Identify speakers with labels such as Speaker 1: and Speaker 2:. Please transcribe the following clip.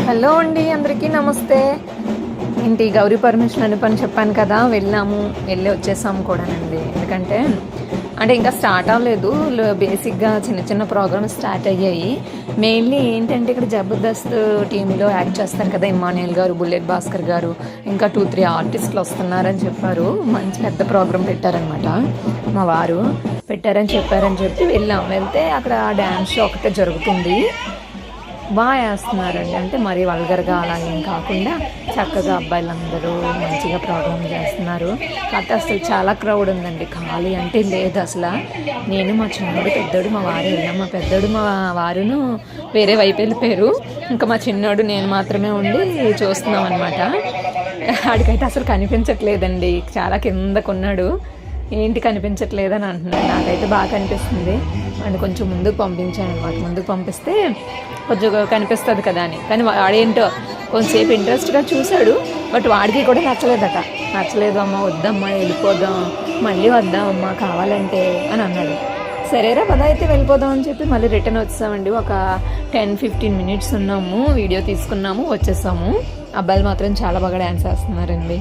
Speaker 1: Hello అండి, అందరికీ నమస్తే. ఏంటి గౌరీ పర్మిషన్ అని పని చెప్పాను కదా, వెళ్ళి వచ్చేసాము కూడానండి. ఎందుకంటే ఇంకా స్టార్ట్ అవ్వలేదు. బేసిక్గా చిన్న చిన్న ప్రోగ్రామ్స్ స్టార్ట్ అయ్యాయి. మెయిన్లీ ఏంటంటే ఇక్కడ జబర్దస్త్ టీంలో యాక్ట్ చేస్తారు కదా, ఇమ్మాన్యుయల్ గారు, బుల్లెట్ భాస్కర్ గారు, ఇంకా 2-3 ఆర్టిస్టులు వస్తున్నారని చెప్పారు. మంచి పెద్ద ప్రోగ్రామ్ పెట్టారనమాట. మా వారు పెట్టారని చెప్పి వెళ్తే అక్కడ డ్యాన్స్ షో ఒకటే జరుగుతుంది. బాగా వేస్తున్నారండి. అంటే మరీ వల్గర్గా అలా ఏం కాకుండా చక్కగా అబ్బాయిలందరూ మంచిగా ప్రోగ్రామ్ చేస్తున్నారు. కాకపోతే అసలు చాలా క్రౌడ్ ఉందండి, ఖాళీ అంటే లేదు అసలు. నేను మా చిన్నోడు, పెద్దోడు, మా వారు వెళ్ళాం. మా పెద్దోడు, మా వారును వేరే వైపు వెళ్ళిపోయారు. ఇంకా మా చిన్నోడు, నేను మాత్రమే ఉండి చూస్తున్నాం అనమాట. ఆడికైతే అసలు కనిపించట్లేదండి, చాలా కిందకున్నాడు. ఏంటి కనిపించట్లేదని అంటున్నాడు. నాకైతే బాగా కనిపిస్తుంది. అండ్ కొంచెం ముందుకు పంపించాను అనమాట. ముందుకు పంపిస్తే కొంచెం కనిపిస్తుంది కదా అని. కానీ వాడేంటో కొంచెంసేపు ఇంట్రెస్ట్గా చూశాడు. బట్ వాడికి కూడా నచ్చలేదు అమ్మ, వద్దమ్మా వెళ్ళిపోదాం, మళ్ళీ వద్దామమ్మా కావాలంటే అని అన్నాడు. సరేరా పద అయితే వెళ్ళిపోదాం అని చెప్పి మళ్ళీ రిటర్న్ వచ్చామండి. ఒక 10-15 మినిట్స్ ఉన్నాము, వీడియో తీసుకున్నాము, వచ్చేసాము. అబ్బాయిలు మాత్రం చాలా బాగా డ్యాన్స్ వేస్తున్నారండి.